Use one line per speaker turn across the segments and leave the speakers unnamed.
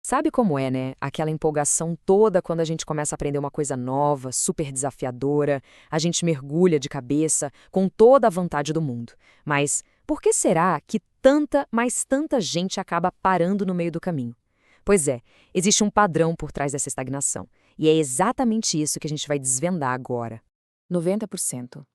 Sabe como é, né? Aquela empolgação toda quando a gente começa a aprender uma coisa nova, super desafiadora, a gente mergulha de cabeça com toda a vontade do mundo. Mas por que será que tanta gente acaba parando no meio do caminho? Pois é, existe um padrão por trás dessa estagnação. E é exatamente isso que a gente vai desvendar agora.
90%.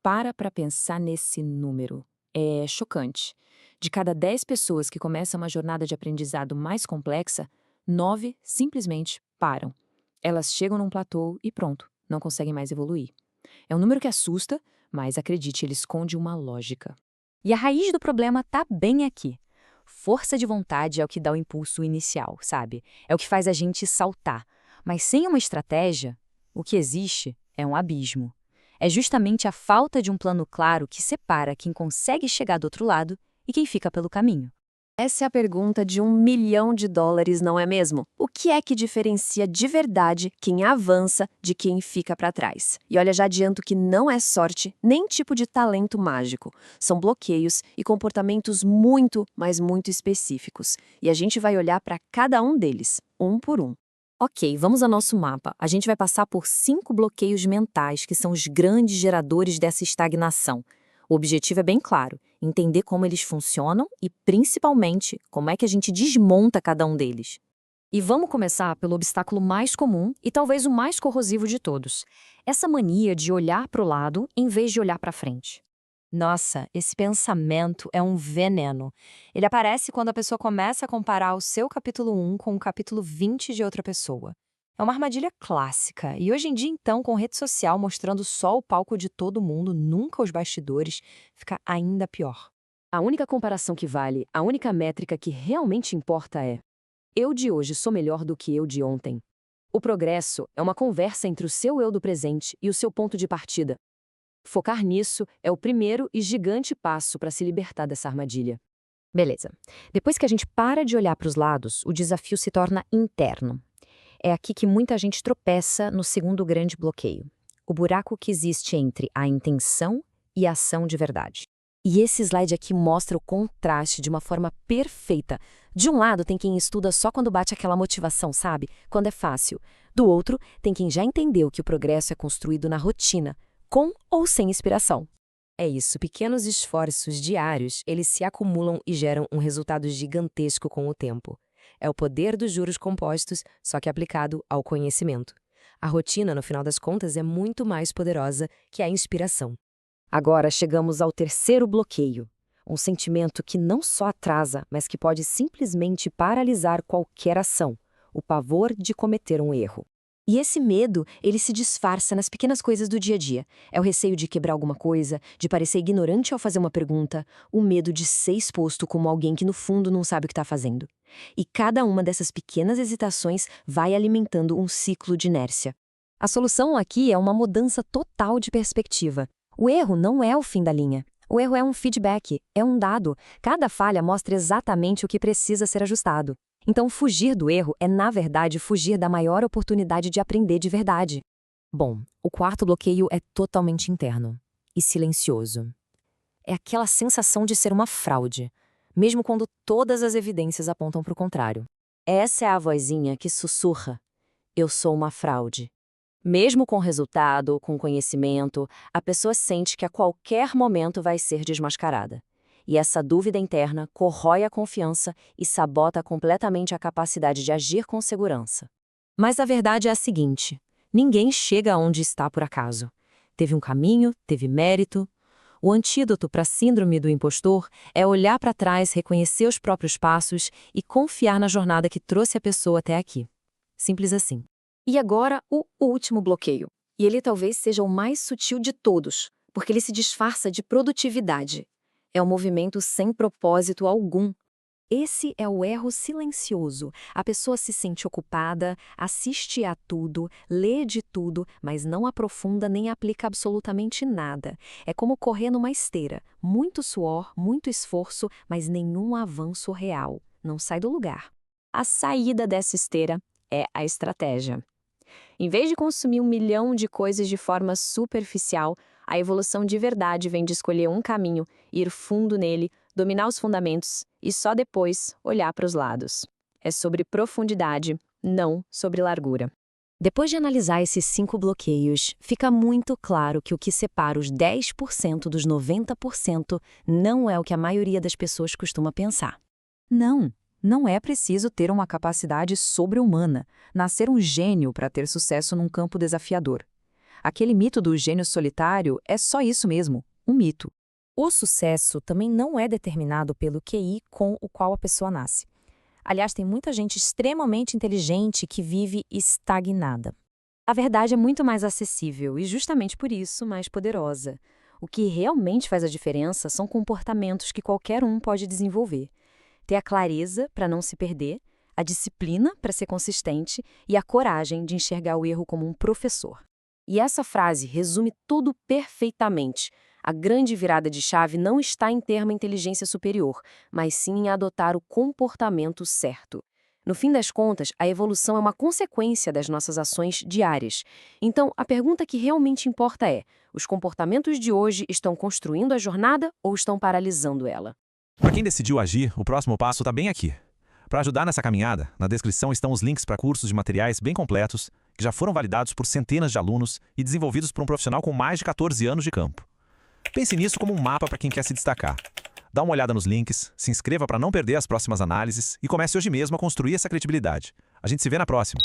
Para pensar nesse número. É chocante. De cada 10 pessoas que começam uma jornada de aprendizado mais complexa, 9 simplesmente param. Elas chegam num platô e pronto, não conseguem mais evoluir. É um número que assusta, mas acredite, ele esconde uma lógica.
E a raiz do problema tá bem aqui. Força de vontade é o que dá o impulso inicial, sabe? É o que faz a gente saltar. Mas sem uma estratégia, o que existe é um abismo. É justamente a falta de um plano claro que separa quem consegue chegar do outro lado e quem fica pelo caminho.
Essa é a pergunta de US$ 1 milhão, não é mesmo? O que é que diferencia de verdade quem avança de quem fica para trás? E olha, já adianto que não é sorte nem tipo de talento mágico. São bloqueios e comportamentos muito, mas muito específicos. E a gente vai olhar para cada um deles, um por um.
Ok, vamos ao nosso mapa. A gente vai passar por 5 bloqueios mentais que são os grandes geradores dessa estagnação. O objetivo é bem claro: entender como eles funcionam e, principalmente, como é que a gente desmonta cada um deles.
E vamos começar pelo obstáculo mais comum e talvez o mais corrosivo de todos. Essa mania de olhar para o lado em vez de olhar para frente.
Nossa, esse pensamento é um veneno. Ele aparece quando a pessoa começa a comparar o seu capítulo 1 com o capítulo 20 de outra pessoa. É uma armadilha clássica, e hoje em dia, então, com rede social mostrando só o palco de todo mundo, nunca os bastidores, fica ainda pior.
A única comparação que vale, a única métrica que realmente importa é: eu de hoje sou melhor do que eu de ontem. O progresso é uma conversa entre o seu eu do presente e o seu ponto de partida. Focar nisso é o primeiro e gigante passo para se libertar dessa armadilha. Beleza. Depois que a gente para de olhar para os lados, o desafio se torna interno. É aqui que muita gente tropeça no segundo grande bloqueio. O buraco que existe entre a intenção e a ação de verdade. E esse slide aqui mostra o contraste de uma forma perfeita. De um lado tem quem estuda só quando bate aquela motivação, sabe? Quando é fácil. Do outro, tem quem já entendeu que o progresso é construído na rotina, com ou sem inspiração. É isso, pequenos esforços diários, eles se acumulam e geram um resultado gigantesco com o tempo. É o poder dos juros compostos, só que aplicado ao conhecimento. A rotina, no final das contas, é muito mais poderosa que a inspiração. Agora chegamos ao terceiro bloqueio. Um sentimento que não só atrasa, mas que pode simplesmente paralisar qualquer ação. O pavor de cometer um erro. E esse medo, ele se disfarça nas pequenas coisas do dia a dia. É o receio de quebrar alguma coisa, de parecer ignorante ao fazer uma pergunta, o medo de ser exposto como alguém que no fundo não sabe o que está fazendo. E cada uma dessas pequenas hesitações vai alimentando um ciclo de inércia. A solução aqui é uma mudança total de perspectiva. O erro não é o fim da linha. O erro é um feedback, é um dado. Cada falha mostra exatamente o que precisa ser ajustado. Então, fugir do erro é, na verdade, fugir da maior oportunidade de aprender de verdade.
Bom, o quarto bloqueio é totalmente interno e silencioso. É aquela sensação de ser uma fraude, mesmo quando todas as evidências apontam para o contrário.
Essa é a vozinha que sussurra: eu sou uma fraude. Mesmo com resultado, com conhecimento, a pessoa sente que a qualquer momento vai ser desmascarada. E essa dúvida interna corrói a confiança e sabota completamente a capacidade de agir com segurança.
Mas a verdade é a seguinte: ninguém chega aonde está por acaso. Teve um caminho, teve mérito. O antídoto para a síndrome do impostor é olhar para trás, reconhecer os próprios passos e confiar na jornada que trouxe a pessoa até aqui. Simples assim.
E agora, o último bloqueio. E ele talvez seja o mais sutil de todos, porque ele se disfarça de produtividade. É um movimento sem propósito algum. Esse é o erro silencioso. A pessoa se sente ocupada, assiste a tudo, lê de tudo, mas não aprofunda nem aplica absolutamente nada. É como correr numa esteira. Muito suor, muito esforço, mas nenhum avanço real. Não sai do lugar. A saída dessa esteira é a estratégia. Em vez de consumir 1 milhão de coisas de forma superficial, a evolução de verdade vem de escolher um caminho, ir fundo nele, dominar os fundamentos e só depois olhar para os lados. É sobre profundidade, não sobre largura. Depois de analisar esses 5 bloqueios, fica muito claro que o que separa os 10% dos 90% não é o que a maioria das pessoas costuma pensar.
Não é preciso ter uma capacidade sobre-humana, nascer um gênio para ter sucesso num campo desafiador. Aquele mito do gênio solitário é só isso mesmo, um mito.
O sucesso também não é determinado pelo QI com o qual a pessoa nasce. Aliás, tem muita gente extremamente inteligente que vive estagnada.
A verdade é muito mais acessível e, justamente por isso, mais poderosa. O que realmente faz a diferença são comportamentos que qualquer um pode desenvolver. Ter a clareza para não se perder, a disciplina para ser consistente e a coragem de enxergar o erro como um professor. E essa frase resume tudo perfeitamente. A grande virada de chave não está em ter uma inteligência superior, mas sim em adotar o comportamento certo. No fim das contas, a evolução é uma consequência das nossas ações diárias. Então, a pergunta que realmente importa é: os comportamentos de hoje estão construindo a jornada ou estão paralisando ela?
Para quem decidiu agir, o próximo passo está bem aqui. Para ajudar nessa caminhada, na descrição estão os links para cursos de materiais bem completos, que já foram validados por centenas de alunos e desenvolvidos por um profissional com mais de 14 anos de campo. Pense nisso como um mapa para quem quer se destacar. Dá uma olhada nos links, se inscreva para não perder as próximas análises e comece hoje mesmo a construir essa credibilidade. A gente se vê na próxima.